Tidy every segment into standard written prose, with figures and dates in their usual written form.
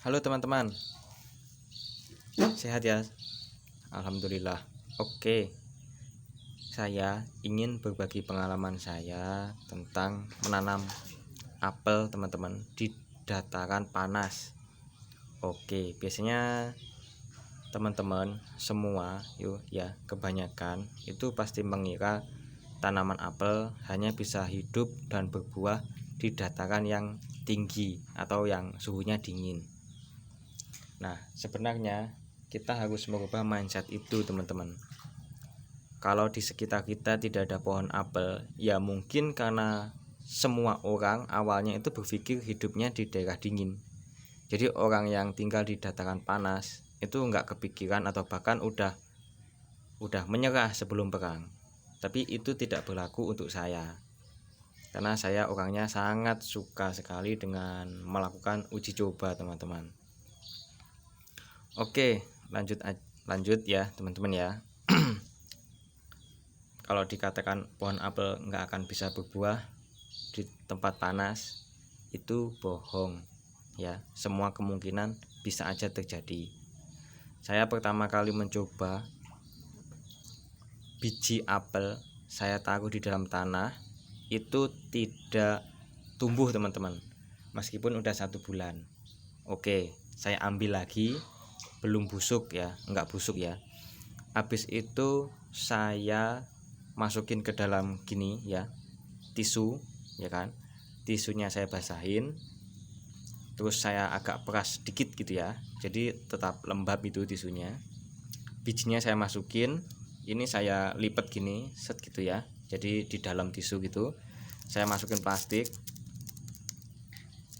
Halo teman-teman, sehat ya? Alhamdulillah. Oke, saya ingin berbagi pengalaman saya tentang menanam apel teman-teman di dataran panas. Oke, biasanya teman-teman semua yuk ya kebanyakan itu pasti mengira tanaman apel hanya bisa hidup dan berbuah di dataran yang tinggi atau yang suhunya dingin. Nah, sebenarnya kita harus merubah mindset itu, teman-teman. Kalau di sekitar kita tidak ada pohon apel, ya mungkin karena semua orang awalnya itu berpikir hidupnya di daerah dingin. Jadi orang yang tinggal di dataran panas itu nggak kepikiran atau bahkan udah menyerah sebelum perang. Tapi itu tidak berlaku untuk saya. Karena saya orangnya sangat suka sekali dengan melakukan uji coba, teman-teman. Oke, lanjut ya teman-teman ya. Kalau dikatakan pohon apel nggak akan bisa berbuah di tempat panas, itu bohong ya. Semua kemungkinan bisa aja terjadi. Saya pertama kali mencoba biji apel saya taruh di dalam tanah, itu tidak tumbuh teman-teman, meskipun udah 1 bulan. Oke, saya ambil lagi, belum busuk ya, nggak busuk ya. Habis itu saya masukin ke dalam gini ya, tisu ya kan. Tisunya saya basahin, terus saya agak peras sedikit gitu ya, jadi tetap lembab itu tisunya. Bijinya saya masukin, ini saya lipat gini set gitu ya, jadi di dalam tisu gitu saya masukin plastik.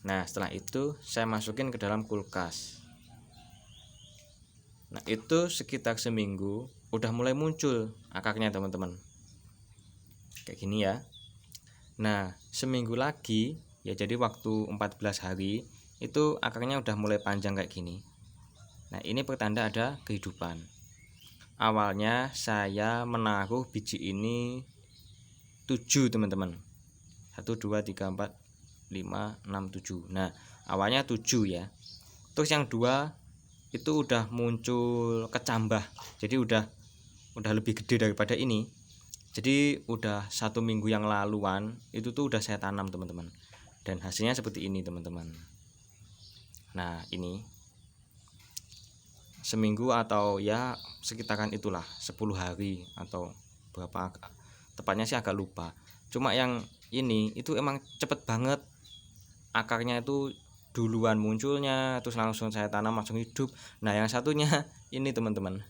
Nah setelah itu saya masukin ke dalam kulkas. Nah itu sekitar seminggu udah mulai muncul akarnya teman-teman, kayak gini ya. Nah seminggu lagi ya, jadi waktu 14 hari itu akarnya udah mulai panjang kayak gini. Nah ini pertanda ada kehidupan. Awalnya saya menaruh biji ini 7 teman-teman, 1 2 3 4 5 6 7. Nah awalnya 7 ya. Terus yang 2 itu udah muncul kecambah, jadi udah lebih gede daripada ini. Jadi udah 1 minggu yang laluan itu tuh udah saya tanam teman-teman, dan hasilnya seperti ini teman-teman. Nah ini seminggu atau ya sekitaran itulah 10 hari atau berapa, tepatnya sih agak lupa. Cuma yang ini itu emang cepet banget, akarnya itu duluan munculnya, terus langsung saya tanam langsung hidup. Nah yang satunya ini teman-teman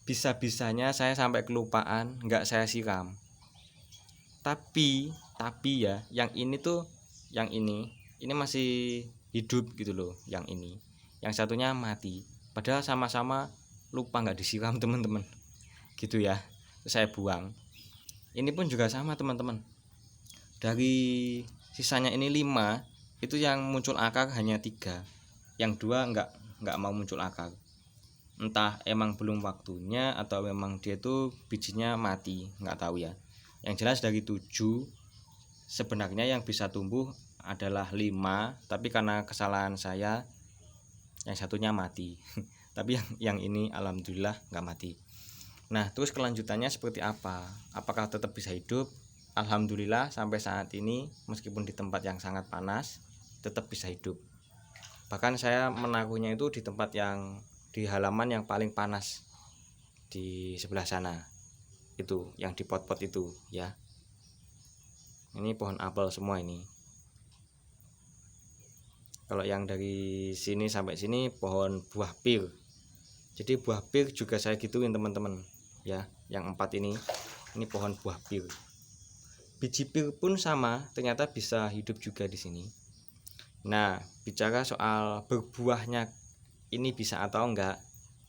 bisa-bisanya saya sampai kelupaan nggak saya siram. Tapi ya yang ini tuh, yang ini masih hidup gitu loh, yang ini. Yang satunya mati, padahal sama-sama lupa nggak disiram teman-teman gitu ya. Terus saya buang. Ini pun juga sama teman-teman, dari sisanya ini 5 itu yang muncul akar hanya 3, yang 2 nggak mau muncul akar. Entah emang belum waktunya atau memang dia tuh bijinya mati, nggak tahu ya. Yang jelas dari 7 sebenarnya yang bisa tumbuh adalah 5, tapi karena kesalahan saya yang satunya mati tapi yang ini alhamdulillah nggak mati. Nah terus kelanjutannya seperti apa, apakah tetap bisa hidup? Alhamdulillah sampai saat ini meskipun di tempat yang sangat panas tetap bisa hidup. Bahkan saya menaruhnya itu di tempat yang di halaman yang paling panas di sebelah sana, itu yang di pot-pot itu ya. Ini pohon apel semua ini. Kalau yang dari sini sampai sini pohon buah pir. Jadi buah pir juga saya gituin teman-teman ya. Yang 4 ini pohon buah pir. Biji pir pun sama, ternyata bisa hidup juga di sini. Nah bicara soal berbuahnya ini bisa atau enggak,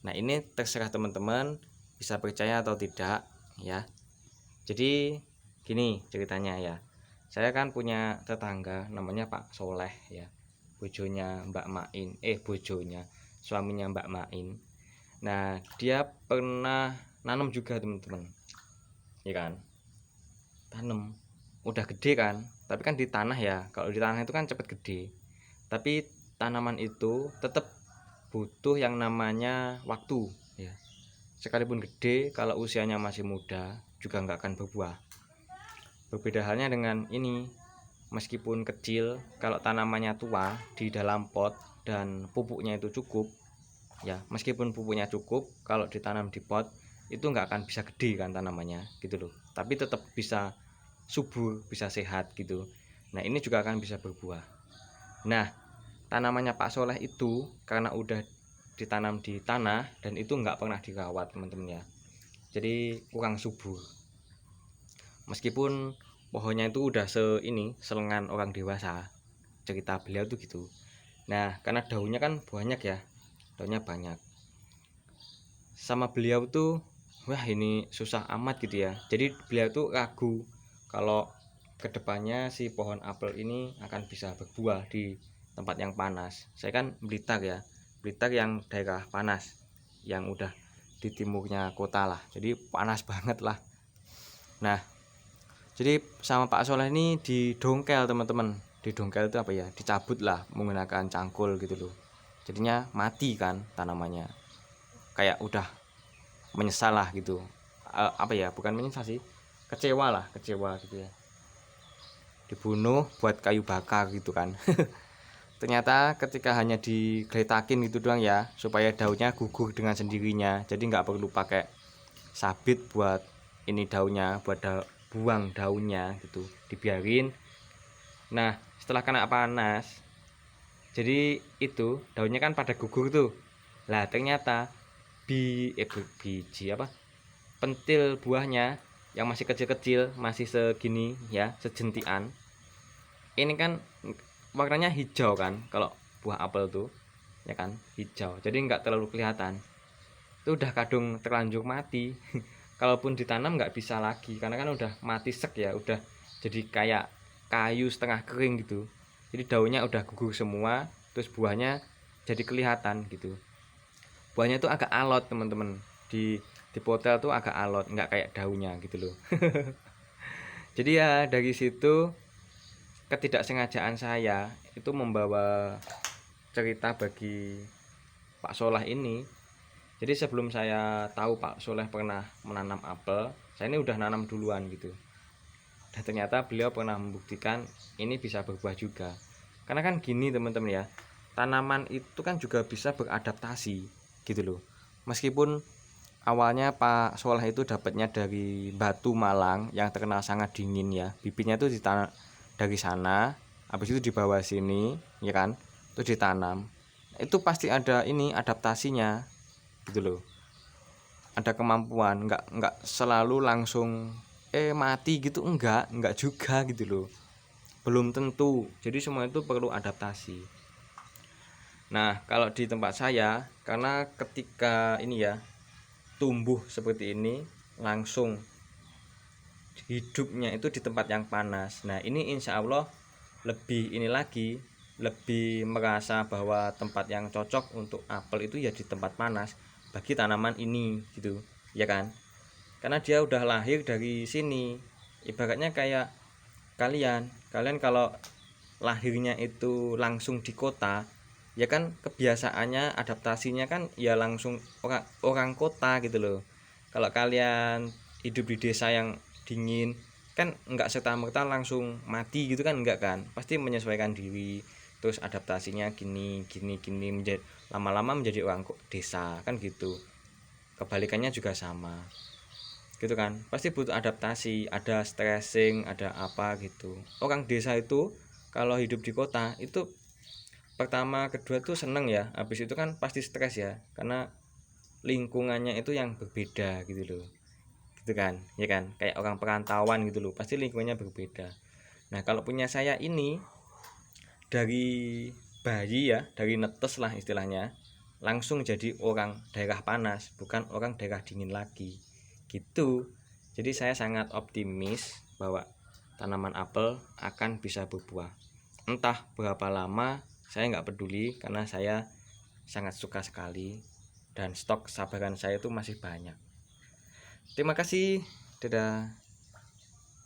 nah ini terserah teman-teman bisa percaya atau tidak ya. Jadi gini ceritanya ya, saya kan punya tetangga namanya Pak Soleh ya, bojonya Mbak Main, suaminya Mbak Main. Nah dia pernah nanam juga teman-teman ya kan, tanam udah gede kan, tapi kan di tanah ya, kalau di tanah itu kan cepet gede. Tapi tanaman itu tetap butuh yang namanya waktu ya. Sekalipun gede, kalau usianya masih muda juga nggak akan berbuah. Berbeda halnya dengan ini, meskipun kecil, kalau tanamannya tua di dalam pot dan pupuknya itu cukup ya, meskipun pupuknya cukup, kalau ditanam di pot itu nggak akan bisa gede kan tanamannya gitu loh, tapi tetap bisa subur, bisa sehat gitu. Nah ini juga akan bisa berbuah. Nah tanamannya Pak Soleh itu karena udah ditanam di tanah dan itu nggak pernah dirawat teman-teman ya, jadi kurang subur. Meskipun pohonnya itu udah selengan orang dewasa, cerita beliau tuh gitu. Nah karena daunnya kan banyak ya, daunnya banyak, sama beliau tuh wah ini susah amat gitu ya, jadi beliau tuh ragu kalau kedepannya si pohon apel ini akan bisa berbuah di tempat yang panas. Saya kan Blitar ya, Blitar yang daerah panas, yang udah di timurnya kota lah, jadi panas banget lah. Nah jadi sama Pak Soleh ini didongkel teman-teman, didongkel itu apa ya, dicabut lah menggunakan cangkul gitu loh, jadinya mati kan tanamannya, kayak udah menyesal lah gitu. Apa ya, bukan menyesal sih, kecewa lah, kecewa gitu ya, dibunuh buat kayu bakar gitu kan. Ternyata ketika hanya digeletakin gitu doang ya, supaya daunnya gugur dengan sendirinya, jadi nggak perlu pakai sabit buat ini daunnya, buat buang daunnya gitu, dibiarin. Nah setelah kena panas, jadi itu daunnya kan pada gugur tuh. Lah ternyata biji apa, pentil buahnya yang masih kecil-kecil, masih segini ya, sejentian, ini kan warnanya hijau kan, kalau buah apel tuh ya kan hijau, jadi nggak terlalu kelihatan. Itu udah kadung terlanjur mati. Kalaupun ditanam nggak bisa lagi karena kan udah mati sek ya, udah jadi kayak kayu setengah kering gitu. Jadi daunnya udah gugur semua, terus buahnya jadi kelihatan gitu. Buahnya itu agak alot teman-teman, di potel tuh agak alot, nggak kayak daunnya gitu loh. Jadi ya dari situ ketidaksengajaan saya itu membawa cerita bagi Pak Soleh ini. Jadi sebelum saya tahu Pak Soleh pernah menanam apel, saya ini udah nanam duluan gitu. Dan ternyata beliau pernah membuktikan ini bisa berbuah juga. Karena kan gini teman-teman ya, tanaman itu kan juga bisa beradaptasi gitu loh. Meskipun awalnya Pak Soleh itu dapatnya dari Batu Malang yang terkenal sangat dingin ya, bibitnya itu ditanam dari sana, habis itu dibawa sini ya kan, itu ditanam. Itu pasti ada ini adaptasinya gitu loh, ada kemampuan, nggak selalu langsung mati gitu, enggak juga gitu loh, belum tentu, jadi semua itu perlu adaptasi. Nah kalau di tempat saya, karena ketika ini ya tumbuh seperti ini langsung hidupnya itu di tempat yang panas, nah ini insya Allah lebih ini lagi, lebih merasa bahwa tempat yang cocok untuk apel itu ya di tempat panas bagi tanaman ini gitu ya kan, karena dia udah lahir dari sini. Ibaratnya kayak kalian kalau lahirnya itu langsung di kota ya kan, kebiasaannya adaptasinya kan ya langsung orang kota gitu loh. Kalau kalian hidup di desa yang dingin kan enggak serta-merta langsung mati gitu kan, enggak kan, pasti menyesuaikan diri, terus adaptasinya gini gini gini, menjadi lama-lama menjadi orang desa kan gitu. Kebalikannya juga sama gitu kan, pasti butuh adaptasi, ada stressing, ada apa gitu. Orang desa itu kalau hidup di kota itu pertama kedua tuh seneng ya, habis itu kan pasti stres ya, karena lingkungannya itu yang berbeda gitu loh, gitu kan ya kan, kayak orang perantauan gitu loh, pasti lingkungannya berbeda. Nah kalau punya saya ini dari bayi ya, dari netes lah istilahnya, langsung jadi orang daerah panas, bukan orang daerah dingin lagi gitu. Jadi saya sangat optimis bahwa tanaman apel akan bisa berbuah, entah berapa lama saya nggak peduli, karena saya sangat suka sekali dan stok kesabaran saya itu masih banyak. Terima kasih, dadah.